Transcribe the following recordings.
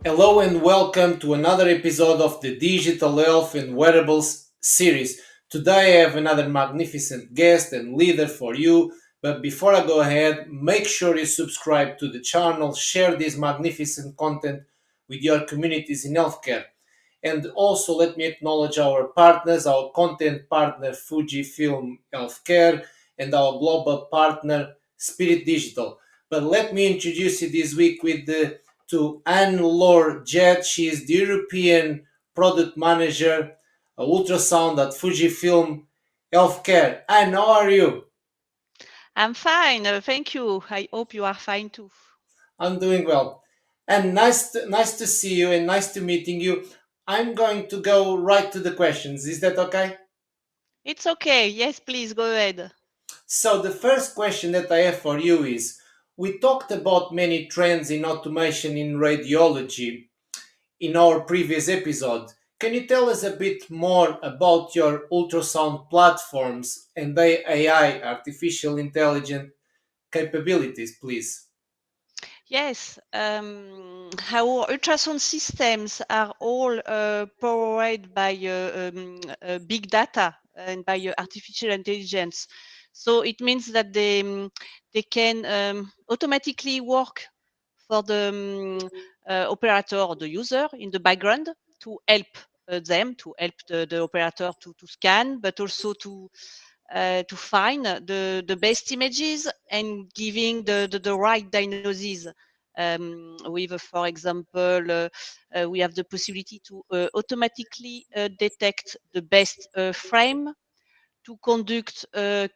Hello and welcome to another episode of the Digital Health and Wearables Series. Today I have another magnificent guest and leader for you. But before I go ahead, make sure you subscribe to the channel, share this magnificent content with your communities in healthcare. And also let me acknowledge our partners, our content partner FUJIFILM Healthcare and our global partner Spirit Digital. But let me introduce you this week to Anne-Laure Jet. She is the European Product Manager Ultrasound at FUJIFILM Healthcare. Anne, how are you? I'm fine, thank you. I hope you are fine too. I'm doing well. And nice to see you and nice to meeting you. I'm going to go right to the questions. Is that okay? It's okay. Yes, please go ahead. So the first question that I have for you is, we talked about many trends in automation in radiology in our previous episode. Can you tell us a bit more about your ultrasound platforms and the AI, artificial intelligence capabilities, please? Yes, our ultrasound systems are all powered by big data and by artificial intelligence. So it means that they can automatically work for the operator or the user in the background to help them, to help the operator to scan, but also to find the best images and giving the right diagnosis. With, for example, we have the possibility to automatically detect the best frame to conduct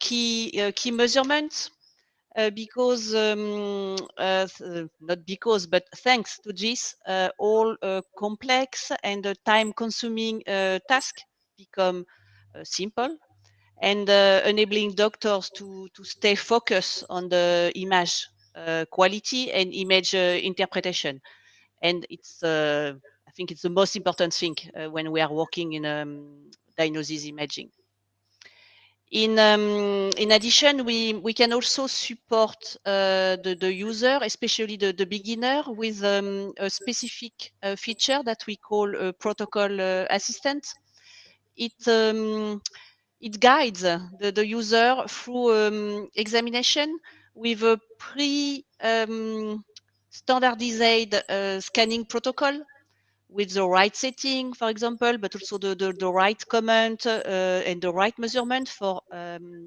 key measurements because not because but thanks to this all complex and time-consuming tasks become simple and enabling doctors to stay focused on the image quality and image interpretation. And it's I think it's the most important thing when we are working in diagnosis imaging. In addition, we can also support the user, especially the beginner, with a specific feature that we call a protocol assistant. It it guides the user through examination with a pre standardized scanning protocol with the right setting, for example, but also the right comment and the right measurement for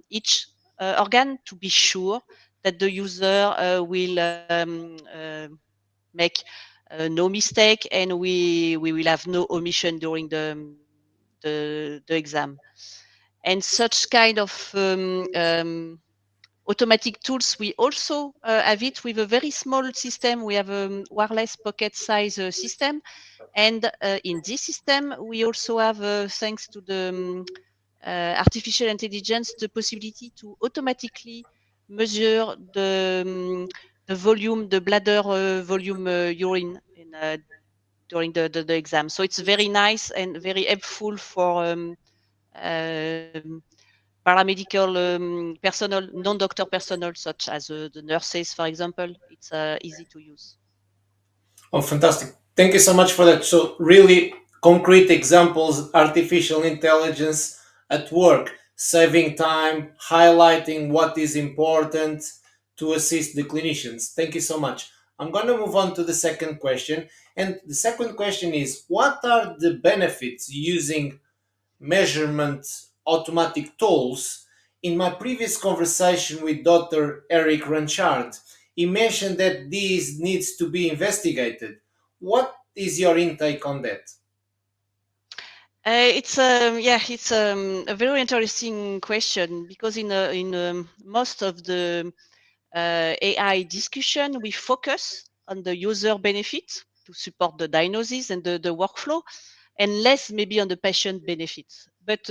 each organ to be sure that the user will make no mistake and we will have no omission during the exam. And such kind of automatic tools, we also have it with a very small system. We have a wireless pocket size system. And in this system, we also have, thanks to the artificial intelligence, the possibility to automatically measure the volume, the bladder volume urine during the exam. So it's very nice and very helpful for um, paramedical personnel, non-doctor personnel, such as the nurses, for example. It's easy to use. Oh, fantastic. Thank you so much for that. So, really concrete examples, artificial intelligence at work, saving time, highlighting what is important to assist the clinicians. Thank you so much. I'm going to move on to the second question. And the second question is, what are the benefits using measurement automatic tools? In my previous conversation with Dr. Eric Ranchard, he mentioned that this needs to be investigated. What is your intake on that? It's a very interesting question because in most of the AI discussion, we focus on the user benefit to support the diagnosis and the workflow, and less maybe on the patient benefits. But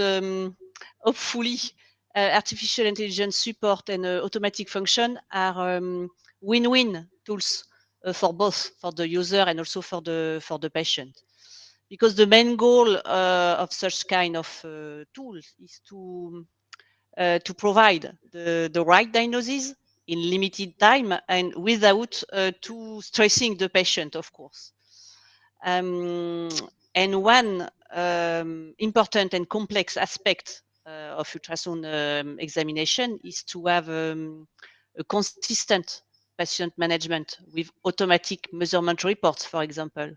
hopefully, artificial intelligence support and automatic function are win-win tools for both for the user and also for the patient. Because the main goal of such kind of tools is to provide the right diagnosis in limited time and without too stressing the patient, of course. Um, and one important and complex aspect of ultrasound examination is to have a consistent patient management with automatic measurement reports, for example.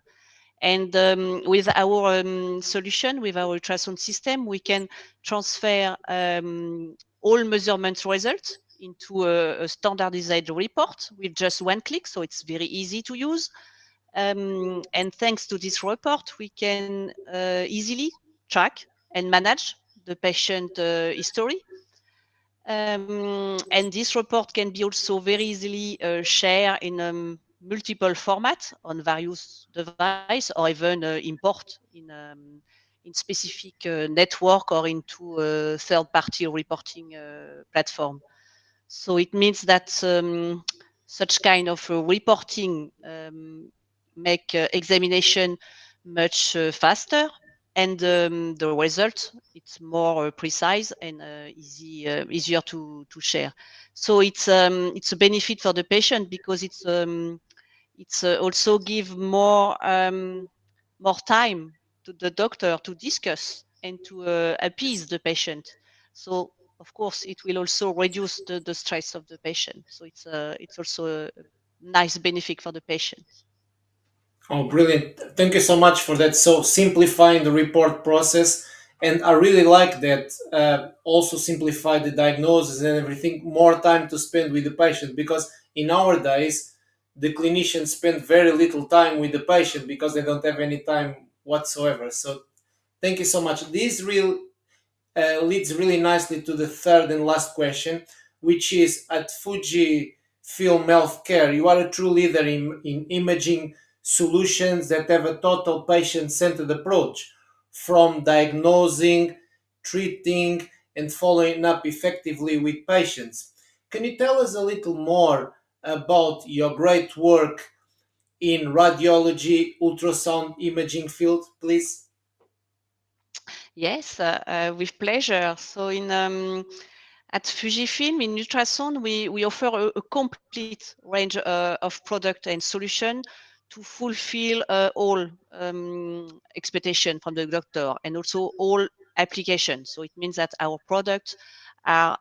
And with our solution, with our ultrasound system, we can transfer all measurement results into a standardized report with just one click. So it's very easy to use. And thanks to this report, we can easily track and manage the patient history. And this report can be also very easily shared in multiple formats on various devices, or even import in specific network or into a third-party reporting platform. So it means that such kind of reporting make examination much faster, and the result it's more precise and easier to share. So it's a benefit for the patient because it's also give more time to the doctor to discuss and to appease the patient. So of course it will also reduce the stress of the patient. So it's also a nice benefit for the patient. Oh, brilliant. Thank you so much for that. So, simplifying the report process. And I really like that. Also, simplify the diagnosis and everything, more time to spend with the patient. Because in our days, the clinicians spend very little time with the patient because they don't have any time whatsoever. So, thank you so much. This real leads really nicely to the third and last question, which is at FUJIFILM Healthcare. You are a true leader in imaging solutions that have a total patient centered approach from diagnosing, treating, and following up effectively with patients. Can you tell us a little more about your great work in radiology ultrasound imaging field, please? Yes, with pleasure. So in at Fujifilm in ultrasound, we offer a complete range of product and solution to fulfill all expectation from the doctor and also all applications. So it means that our products are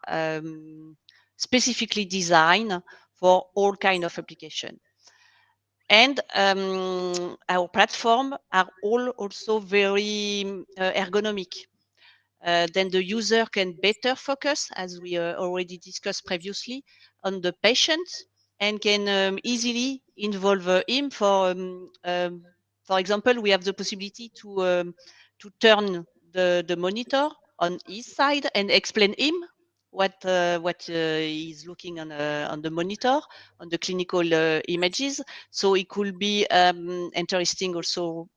specifically designed for all kind of application. And our platform are all also very ergonomic. Then the user can better focus, as we already discussed previously, on the patient and can easily involve him for example, we have the possibility to turn the monitor on his side and explain him what he's looking on the monitor, on the clinical images. So it could be interesting also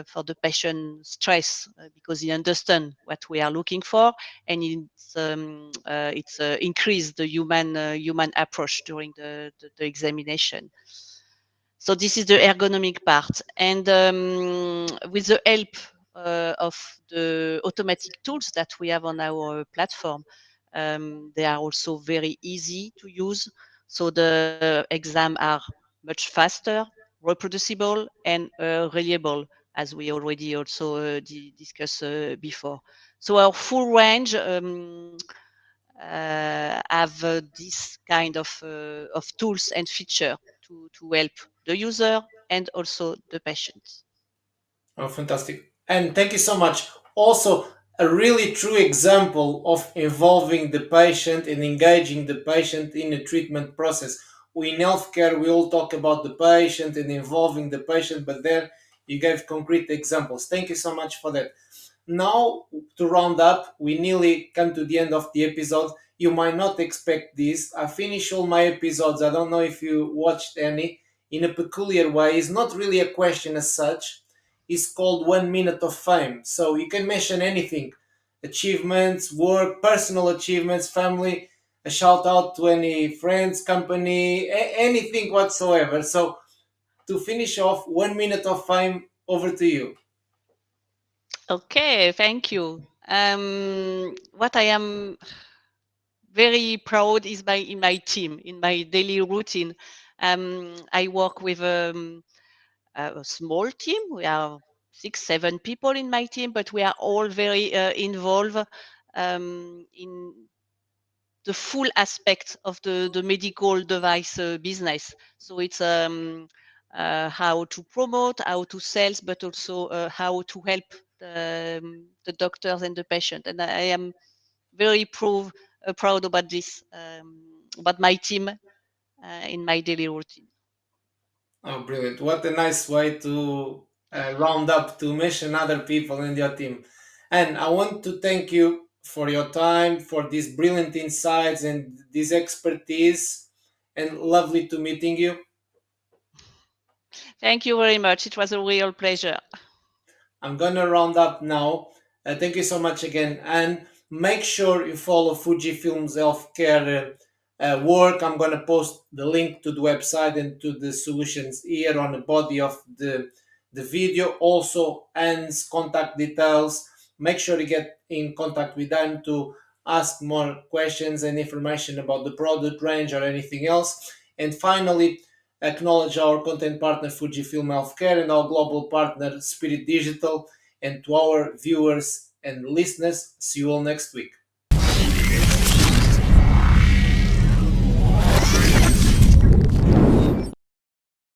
for the patient stress because he understands what we are looking for, and it's increase the human approach during the examination. So this is the ergonomic part, and with the help of the automatic tools that we have on our platform, they are also very easy to use. So the exam are much faster, reproducible, and reliable, as we already also discussed before. So our full range have this kind of tools and feature to help the user and also the patient. Oh, fantastic. And thank you so much. Also, a really true example of involving the patient and engaging the patient in the treatment process. We in healthcare, we all talk about the patient and involving the patient, but there you gave concrete examples. Thank you so much for that. Now, to round up, we nearly come to the end of the episode. You might not expect this. I finish all my episodes. I don't know if you watched any in a peculiar way. It's not really a question as such. It's called 1 minute of fame. So you can mention anything: achievements, work, personal achievements, family, a shout out to any friends, company, anything whatsoever. So to finish off, 1 minute of fame, over to you. Okay, thank you. What I am very proud is in my team, in my daily routine. I work with a small team. We are 6, 7 people in my team, but we are all very involved in the full aspect of the medical device business. So it's how to promote, how to sales, but also how to help the doctors and the patient. And I am very proud about this, about my team in my daily routine. Oh, brilliant. What a nice way to round up to mention other people in your team. And I want to thank you for your time, for these brilliant insights and this expertise, and lovely to meeting you. Thank you very much. It was a real pleasure. I'm gonna round up now. Thank you so much again, and make sure you follow Fujifilm's healthcare work. I'm gonna post the link to the website and to the solutions here on the body of the video. Also, Anne's contact details. Make sure you get in contact with them to ask more questions and information about the product range or anything else. And finally, acknowledge our content partner Fujifilm Healthcare and our global partner Spirit Digital. And to our viewers and listeners, see you all next week.